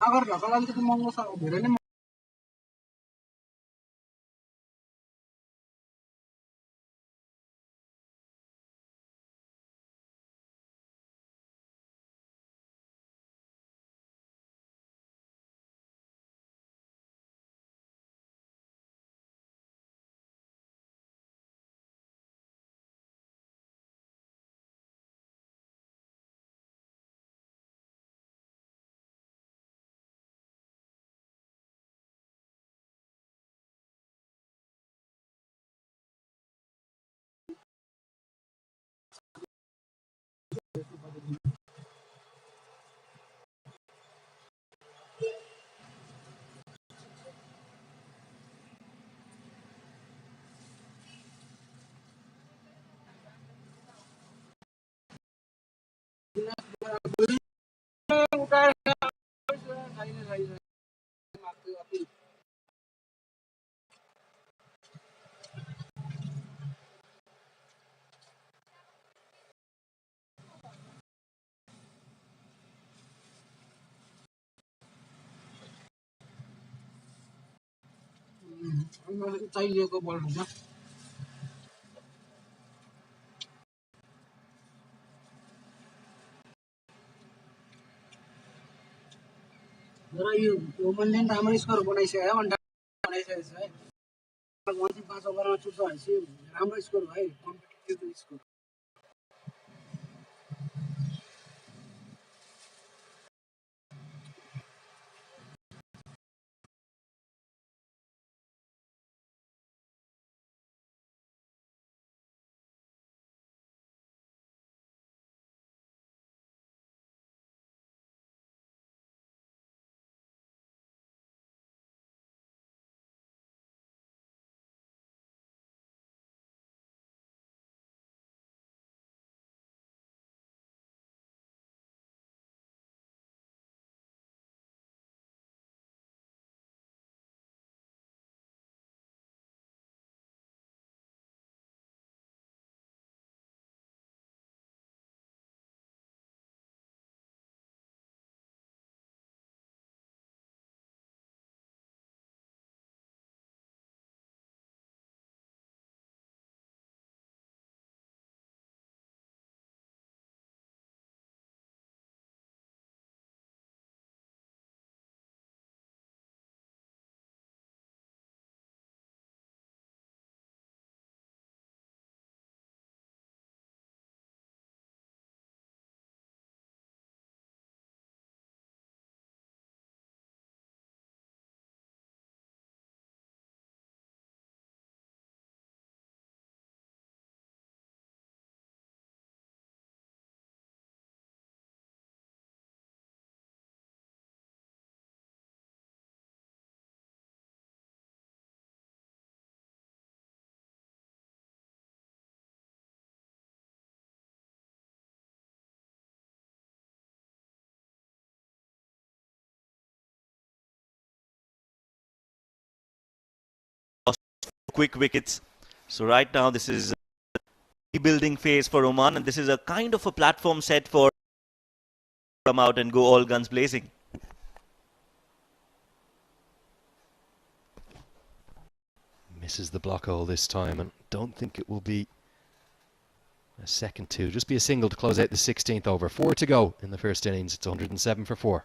अगर ढका लागि त महँगो छ धेरै नै चाहिएको बल हुन्छ र यो ओमनले पनि राम्रो स्कोर बनाइसक्यो है अन्डा बनाइसकेको छ है 105 ओभरमा चुट्छ भनेपछि राम्रो स्कोर भयो competitive score quick wickets. So right now this is a rebuilding phase for Oman, and this is a kind of a platform set for come out and go all guns blazing. Misses the block hole this time, and don't think it will be a second two. Just be a single to close out the 16th over. 4 to go in the first innings. It's 107 for 4.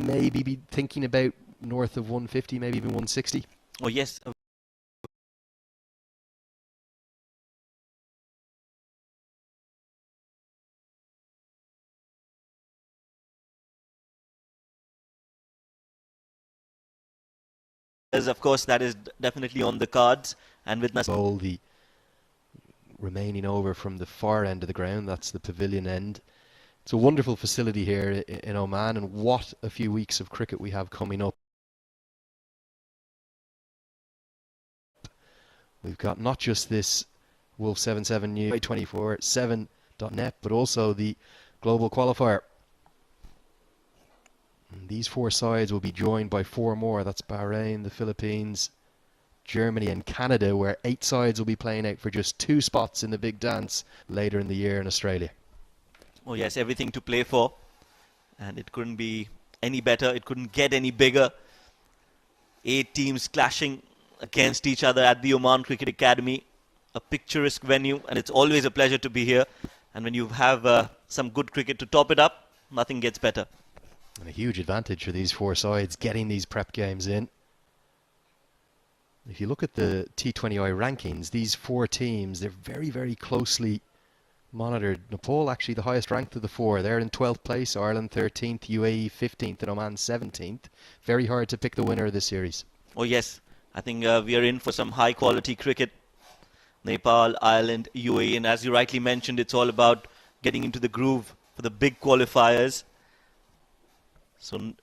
maybe be thinking about north of 150, maybe even 160? Oh yes. Of course, that is definitely on the cards. And with Bowl, the remaining over from the far end of the ground, that's the pavilion end. It's a wonderful facility here in Oman, and what a few weeks of cricket we have coming up. We've got not just this Wolf 77 New 24/7.net, but also the global qualifier. And these 4 sides will be joined by 4 more. That's Bahrain, the Philippines, Germany and Canada, where 8 sides will be playing out for just 2 spots in the big dance later in the year in Australia. Oh yes, everything to play for. And it couldn't be any better. It couldn't get any bigger. 8 teams clashing against each other at the Oman Cricket Academy. A picturesque venue, and it's always a pleasure to be here. And when you have some good cricket to top it up, nothing gets better. And a huge advantage for these 4 sides getting these prep games in. If you look at the T20I rankings, these 4 teams, they're very, very closely monitored. Nepal actually the highest ranked of the 4. They're in 12th place, Ireland 13th, UAE 15th, and Oman 17th. Very hard to pick the winner of this series. Oh yes, I think we are in for some high quality cricket. Nepal, Ireland, UAE, and as you rightly mentioned, it's all about getting into the groove for the big qualifiers. So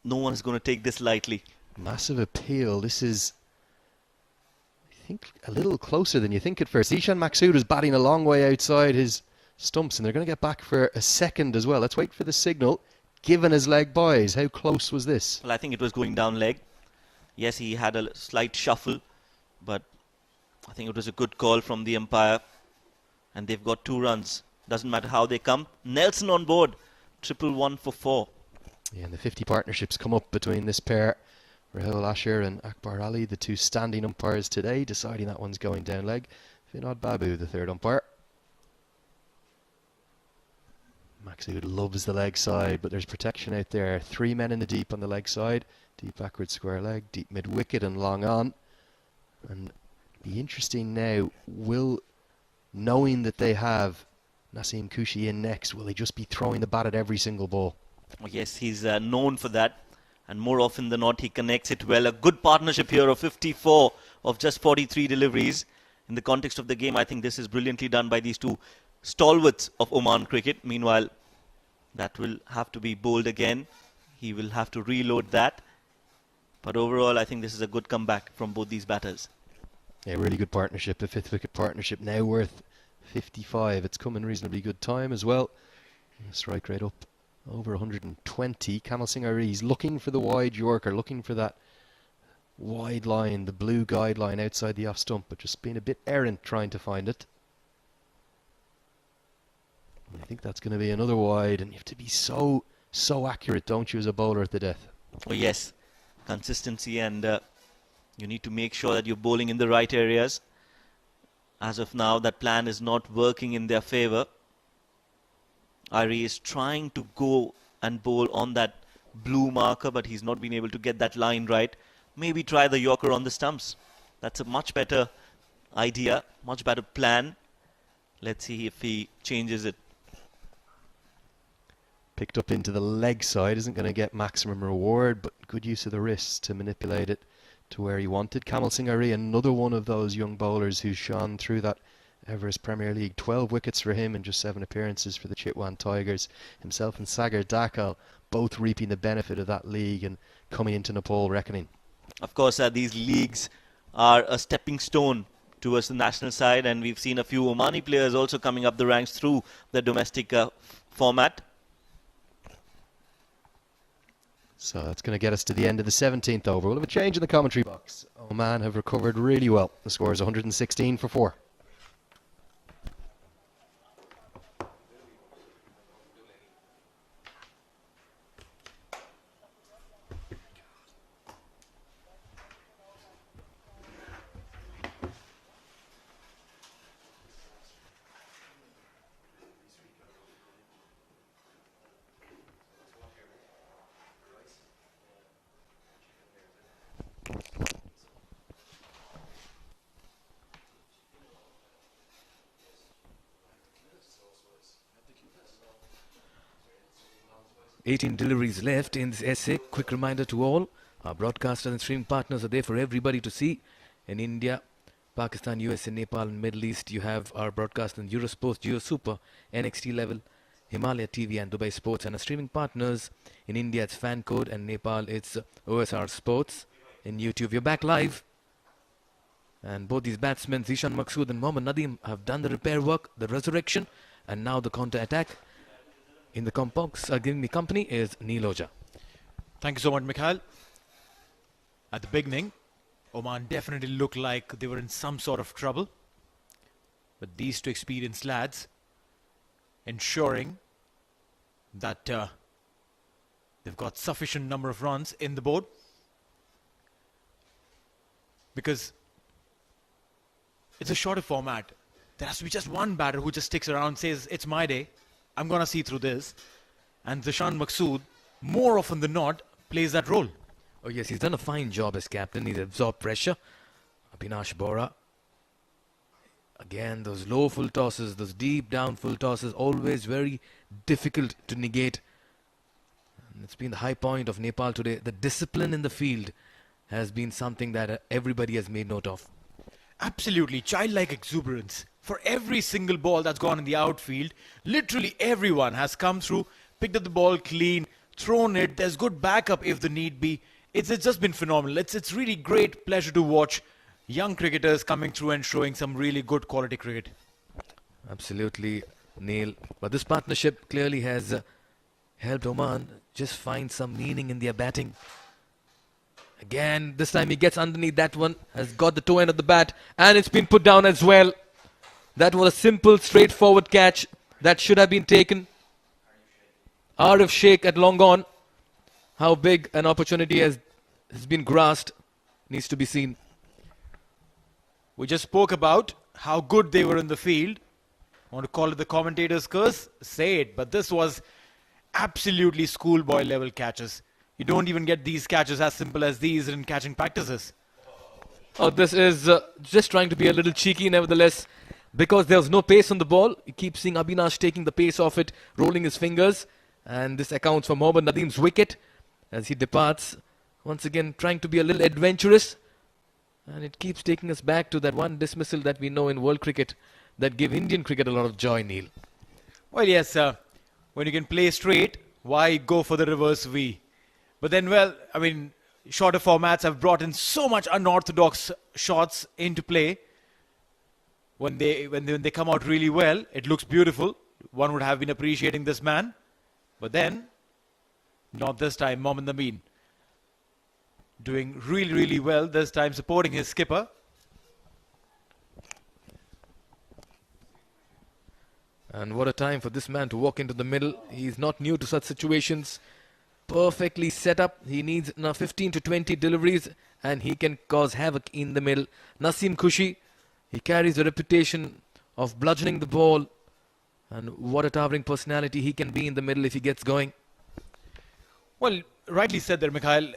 no one is going to take this lightly. Massive appeal. This is, I think, a little closer than you think at first. Ishan Maqsood is batting a long way outside his stumps, and they're going to get back for a second as well. Let's wait for the signal. Given his leg buys, how close was this? Well, I think it was going down leg. Yes, he had a slight shuffle, but I think it was a good call from the umpire. And they've got 2 runs. Doesn't matter how they come. Nelson on board. 111 for 4. Yeah, and the 50 partnerships come up between this pair. Rahul Asher and Akbar Ali, the 2 standing umpires today, deciding that one's going down leg. Vinod Babu, the 3rd umpire. Maqsood loves the leg side, but there's protection out there. 3 men in the deep on the leg side. Deep backward square leg, deep mid wicket and long on. And be interesting now, knowing that they have Naseem Kushi in next, will he just be throwing the bat at every single ball? Oh, yes, he's known for that. And more often than not, he connects it well. A good partnership here of 54 of just 43 deliveries. In the context of the game, I think this is brilliantly done by these 2 stalwarts of Oman cricket. Meanwhile, that will have to be bowled again. He will have to reload that. But overall, I think this is a good comeback from both these batters. Yeah, really good partnership. A 5th wicket partnership now worth 55. It's come in reasonably good time as well. Strike rate up over 120. Kamal Singh Ari's looking for the wide Yorker, looking for that wide line, the blue guideline outside the off stump, but just being a bit errant trying to find it. I think that's going to be another wide, and you have to be so accurate, don't you, as a bowler at the death? Oh yes, consistency, and you need to make sure that you're bowling in the right areas. As of now, that plan is not working in their favour. Ari is trying to go and bowl on that blue marker, but he's not been able to get that line right. Maybe try the Yorker on the stumps. That's a much better idea, much better plan. Let's see if he changes it. Picked up into the leg side, isn't going to get maximum reward, but good use of the wrists to manipulate it to where he wanted. Kamal Singh Ari, another one of those young bowlers who's shone through that Everest Premier League. 12 wickets for him in just 7 appearances for the Chitwan Tigers. Himself and Sagar Dakal both reaping the benefit of that league and coming into Nepal reckoning. Of course, these leagues are a stepping stone towards the national side, and we've seen a few Omani players also coming up the ranks through the domestic format. So that's going to get us to the end of the 17th over. We'll have a change in the commentary box. Oman have recovered really well. The score is 116 for 4. 18 deliveries left in this essay. Quick reminder to all, our broadcasters and streaming partners are there for everybody to see. In India, Pakistan, USA, Nepal and Middle East, you have our broadcast in Eurosports, Geo Super, NXT Level, Himalaya TV and Dubai Sports. And our streaming partners in India, it's Fan Code, and Nepal, it's OSR Sports. In YouTube, you're back live. And both these batsmen, Zishan Maqsood and Mohammad Nadeem, have done the repair work, the resurrection, and now the counter-attack. In the box giving me company is Neil Oja. Thank you so much, Mikhail. At the beginning, Oman definitely looked like they were in some sort of trouble. But these two experienced lads ensuring that they've got sufficient number of runs in the board. Because it's a shorter format. There has to be just one batter who just sticks around and says, it's my day. I'm going to see through this. And Zishan Maqsood, more often than not, plays that role. Oh yes, he's done a fine job as captain. He's absorbed pressure. Abhinash Bora. Again, those low full tosses, those deep down full tosses, always very difficult to negate. And it's been the high point of Nepal today. The discipline in the field has been something that everybody has made note of. Absolutely childlike exuberance. For every single ball that's gone in the outfield, literally everyone has come through, picked up the ball clean, thrown it. There's good backup if the need be. It's just been phenomenal. It's really great pleasure to watch young cricketers coming through and showing some really good quality cricket. Absolutely, Neil. But this partnership clearly has helped Oman just find some meaning in their batting. Again, this time he gets underneath that one, has got the toe end of the bat, and it's been put down as well. That was a simple, straightforward catch that should have been taken. Arif Sheikh at long on. How big an opportunity has been grasped needs to be seen. We just spoke about how good they were in the field. I want to call it the commentator's curse? Say it. But this was absolutely schoolboy level catches. You don't even get these catches as simple as these in catching practices. Oh, this is just trying to be a little cheeky nevertheless. Because there was no pace on the ball, you keep seeing Abhinash taking the pace off it, rolling his fingers. And this accounts for Mohammad Nadeem's wicket as he departs. Once again, trying to be a little adventurous. And it keeps taking us back to that one dismissal that we know in world cricket that gave Indian cricket a lot of joy, Neil. Well, yes, when you can play straight, why go for the reverse V? But then, well, I mean, shorter formats have brought in so much unorthodox shots into play. When they come out really well, it looks beautiful. One would have been appreciating this man. But then, not this time, Mohammad Nadeem. Doing really, really well, this time supporting his skipper. And what a time for this man to walk into the middle. He's not new to such situations. Perfectly set up. He needs now 15 to 20 deliveries and he can cause havoc in the middle. Naseem Khushi, he carries a reputation of bludgeoning the ball. And what a towering personality he can be in the middle if he gets going. Well, rightly said there, Mikhail.